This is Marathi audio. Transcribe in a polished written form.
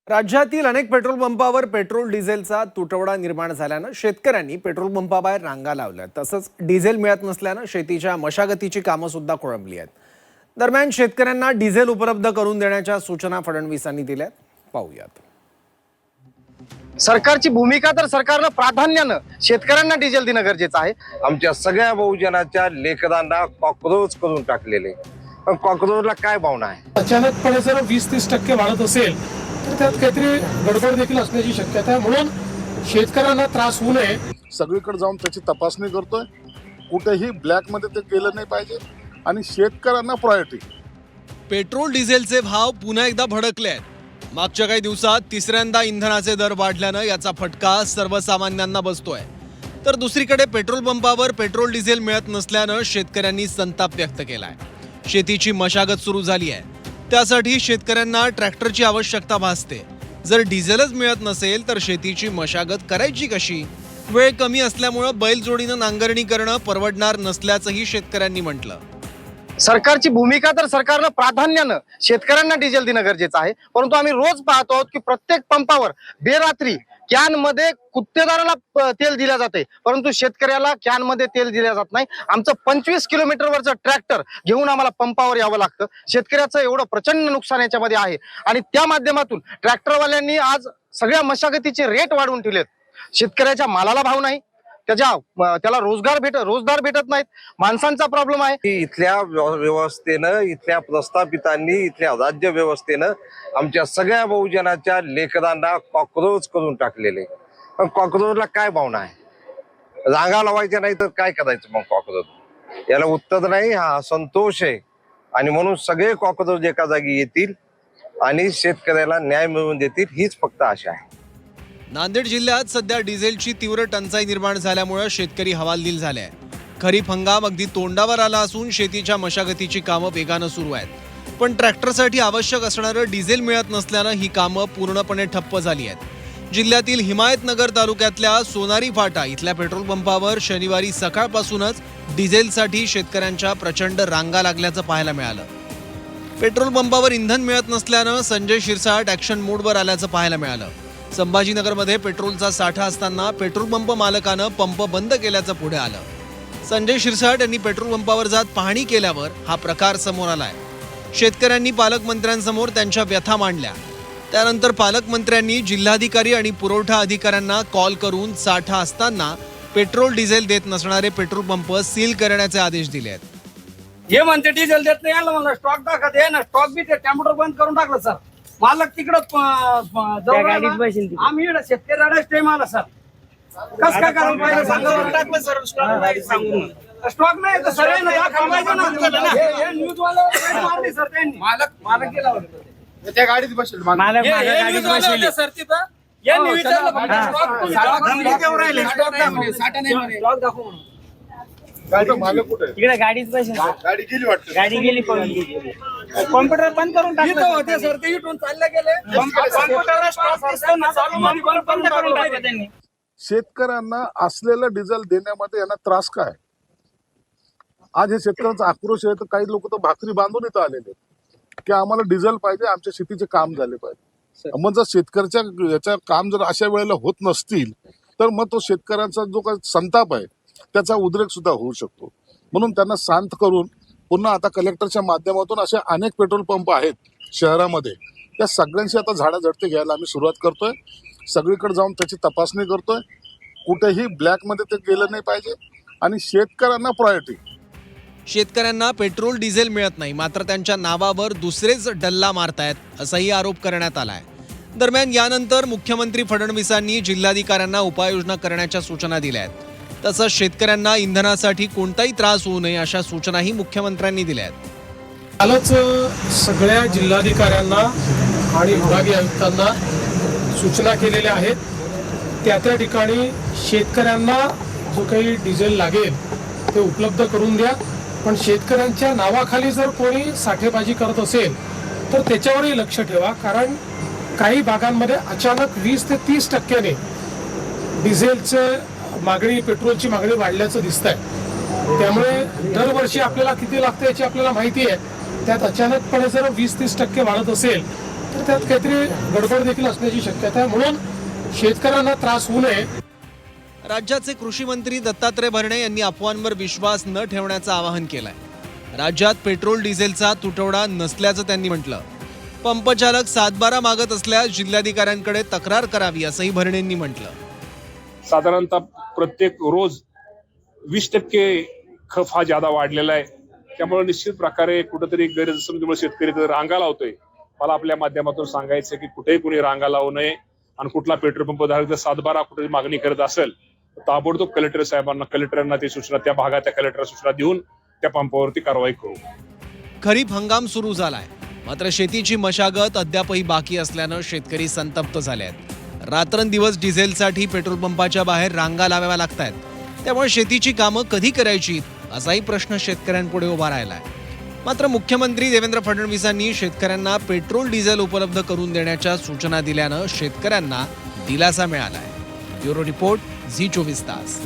राज्यातील अनेक पेट्रोल पंपावर पेट्रोल डिझेलचा तुटवडा निर्माण झाल्यानं शेतकऱ्यांनी पेट्रोल पंपाबाहेर रांगा लावल्या। तसंच डिझेल मिळत नसल्यानं शेतीच्या मशागतीची कामं सुद्धा खोळंबली आहेत। दरम्यान शेतकऱ्यांना डिझेल उपलब्ध करून देण्याच्या सूचना फडणवीसांनी दिल्यात। पाहूयात। सरकारची भूमिका तर सरकारनं प्राधान्यानं शेतकऱ्यांना डिझेल देणं गरजेचं आहे। आमच्या सगळ्या बहुजनाच्या लेकरांना कॉक्रोच करून टाकलेले। पण कॉक्रोचला काय भावना आहे? अचानकपणे जर 20-30% वाढत असेल तर त्यात काहीतरी गडबड देखील असण्याची शक्यता आहे। म्हणून शेतकऱ्यांना त्रास होऊ नये सगळीकडे जाऊन त्याची तपासणी करतोय। कुठेही ब्लॅक मध्ये ते केलं नाही पाहिजे आणि शेतकऱ्यांना प्रायोरिटी। पेट्रोल डिझेलचे भाव पुन्हा एकदा भडकले आहेत। मागच्या काही दिवसात तिसऱ्यांदा इंधनाचे दर वाढल्यानं याचा फटका सर्वसामान्यांना बसतोय। तर दुसरीकडे पेट्रोल पंपावर पेट्रोल डिझेल मिळत नसल्यानं शेतकऱ्यांनी संताप व्यक्त केलाय। शेतीची मशागत सुरू झाली आहे, त्यासाठी शेतकऱ्यांना ट्रॅक्टरची आवश्यकता भासते। जर डिझेलच मिळत नसेल तर शेतीची मशागत करायची कशी? वेळ कमी असल्यामुळे बैलजोडीनं नांगरणी करणं परवडणार नसल्याचंही शेतकऱ्यांनी म्हटलं। सरकारची भूमिका तर सरकारनं प्राधान्यानं शेतकऱ्यांना डिझेल देणं गरजेचं आहे। परंतु आम्ही रोज पाहतो आहोत की प्रत्येक पंपावर बेरात्री कॅन मध्ये गुत्तेदाराला तेल दिल्या जाते, परंतु शेतकऱ्याला कॅन मध्ये तेल दिल्या जात नाही। आमचं 25 किलोमीटरवरचं ट्रॅक्टर घेऊन आम्हाला पंपावर यावं लागतं। शेतकऱ्याचं एवढं प्रचंड नुकसान याच्यामध्ये आहे आणि त्या माध्यमातून ट्रॅक्टरवाल्यांनी आज सगळ्या मशागतीचे रेट वाढवून ठेवलेत। शेतकऱ्याच्या मालाला भाव नाही, त्याला रोजगार भेटत नाहीत, माणसांचा प्रॉब्लेम आहे। इथल्या व्यवस्थेनं, इथल्या प्रस्थापितांनी, इथल्या राज्य व्यवस्थेनं आमच्या सगळ्या बहुजनाच्या लेकरांना कॉक्रोच करून टाकलेले। पण कॉक्रोचला काय भावना आहे? रांगा लावायच्या नाही तर काय करायचं मग? कॉक्रोच याला उत्तर नाही, हा असंतोष आहे। आणि म्हणून सगळे कॉक्रोच एका जागी येतील आणि शेतकऱ्याला न्याय मिळवून देतील, हीच फक्त आशा आहे। नांदेड जिल्ह्यात सध्या डिझेलची तीव्र टंचाई निर्माण झाल्यामुळे शेतकरी हवालदिल झाले आहेत। खरीप हंगाम अगदी तोंडावर आला असून शेतीच्या मशागतीची कामं वेगानं सुरू आहेत। पण ट्रॅक्टरसाठी आवश्यक असणारं डिझेल मिळत नसल्यानं ही कामं पूर्णपणे ठप्प झाली आहेत। जिल्ह्यातील हिमायतनगर तालुक्यातल्या सोनारी फाटा इथल्या पेट्रोल पंपावर शनिवारी सकाळपासूनच डिझेलसाठी शेतकऱ्यांच्या प्रचंड रांगा लागल्याचं पाहायला मिळालं। पेट्रोल पंपावर इंधन मिळत नसल्यानं संजय शिरसाट ॲक्शन मोडवर आल्याचं पाहायला मिळालं। संभाजीनगरमध्ये पेट्रोलचा साठा असताना पेट्रोल पंप मालकानं पंप बंद केल्याचं पुढे आलं। संजय शिरसाट यांनी पेट्रोल पंपावर जात पाहणी केल्यावर हा प्रकार समोर आलाय। शेतकऱ्यांनी पालकमंत्र्यांसमोर त्यांच्या व्यथा मांडल्या। त्यानंतर पालकमंत्र्यांनी जिल्हाधिकारी आणि पुरवठा अधिकाऱ्यांना कॉल करून साठा असताना पेट्रोल डिझेल देत नसणारे पेट्रोल पंप सील करण्याचे आदेश दिले आहेत। हे म्हणते डिझेल देत नाही, याला म्हणलं स्टॉक दाखवत आहे ना, स्टॉक बी ते कॅम्प्युटर बंद करून टाकलं सर। मालक तिकडं आम्ही शेतकऱ्याला टाइम आला सर, कस काय करायला पाहिजे सांगा टाकलं सर। स्टॉक नाही तर सर न्यूज वाला मारली सर त्यांनी। मालक गेला होता त्या गाडीत बसेल सर तिथं। यांनी विचारलं स्टॉक दाखव म्हणून। तिकडे गाडीच बसेल, गाडी गेली वाटतं, गाडी गेली कॉम्प्युटर बंद करून टाकलं होते सर, ते इथून चालले गेले। त्यांनी शेतकऱ्यांना असलेलं डिझेल देण्यामध्ये यांना त्रास काय? आज हे शेतकऱ्यांचा आक्रोश आहे तर काही लोक तर भाकरी बांधून इथं आलेले की आम्हाला डिझेल पाहिजे, आमच्या शेतीचे काम झाले पाहिजे। मग जर शेतकऱ्याच्या याच्या काम जर अशा वेळेला होत नसतील तर मग तो शेतकऱ्यांचा जो काही संताप आहे त्याचा उद्रेक सुद्धा होऊ शकतो। म्हणून त्यांना शांत करून पुन्हा आता कलेक्टरच्या माध्यमातून असे अनेक पेट्रोल पंप आहेत शहरामध्ये, त्या सगळ्यांशी आता झाडाझडती घ्यायला आम्ही सुरुवात करतोय। सगळीकडे जाऊन त्याची तपासणी करतोय। कुठेही ब्लॅक मध्ये ते केलं नाही पाहिजे आणि शेतकऱ्यांना प्रायोरिटी। शेतकऱ्यांना पेट्रोल डिझेल मिळत नाही, मात्र त्यांच्या नावावर दुसरेच डल्ला मारतायत असाही आरोप करण्यात आलाय। दरम्यान यानंतर मुख्यमंत्री फडणवीसांनी जिल्हाधिकाऱ्यांना उपाययोजना करण्याच्या सूचना दिल्या आहेत। तसंच शेतकऱ्यांना इंधनासाठी कोणताही त्रास होऊ नये अशा सूचनाही मुख्यमंत्र्यांनी दिल्या आहेत। कालच सगळ्या जिल्हाधिकाऱ्यांना आणि विभागीय आयुक्तांना सूचना केलेल्या आहेत। त्या ठिकाणी शेतकऱ्यांना जो काही डिझेल लागेल ते उपलब्ध करून द्या, पण शेतकऱ्यांच्या नावाखाली जर कोणी साठेबाजी करत असेल तर त्याच्यावरही लक्ष ठेवा। कारण काही भागांमध्ये अचानक 20 ते 30% डिझेलचं मागणी, पेट्रोलची मागणी वाढल्याचं दिसतंय। त्यामुळे दरवर्षी आपल्याला किती लागतं याची आपल्याला माहिती आहे, त्यात अचानकपणे जर 20-30% वाढत असेल तर त्यात काहीतरी गडबड देखील असण्याची शक्यता आहे. म्हणून शेतकऱ्यांना त्रास होऊ नये. राज्याचे कृषी मंत्री दत्तात्रय भरणे यांनी अफवांवर विश्वास न ठेवण्याचं आवाहन केलंय. राज्यात पेट्रोल डिझेलचा तुटवडा नसल्याचं त्यांनी म्हटलं. पंपचालक 7/12 मागत असल्यास जिल्हाधिकाऱ्यांकडे तक्रार करावी असंही भरणेंनी म्हटलं. साधारणतः प्रत्येक रोज 20% खप हा ज्यादा वाढलेला आहे. त्यामुळे निश्चित प्रकारे कुठेतरी गैरसमजुमुळे शेतकरी तर रांगा लावतोय. मला आपल्या माध्यमातून सांगायचं की कुठेही कुणी रांगा लावू नये आणि कुठला पेट्रोल पंप धारक जर 7/12 कुठे मागणी करत असेल तर ताबडतोब कलेक्टरांना ती सूचना त्या भागात त्या सूचना देऊन त्या पंपावरती कारवाई करू. खरीप हंगाम सुरू झालाय, मात्र शेतीची मशागत अद्यापही बाकी असल्यानं शेतकरी संतप्त झाले आहेत. रात्रंदिवस डिझेलसाठी पेट्रोल पंपाच्या बाहेर रांगा लावाव्या लागतायत. त्यामुळे शेतीची कामं कधी करायची असाही प्रश्न शेतकऱ्यांपुढे उभा राहिलाय. मात्र मुख्यमंत्री देवेंद्र फडणवीसांनी शेतकऱ्यांना पेट्रोल डिझेल उपलब्ध करून देण्याच्या सूचना दिल्यानं शेतकऱ्यांना दिलासा मिळालाय. ब्युरो रिपोर्ट, झी 24 तास.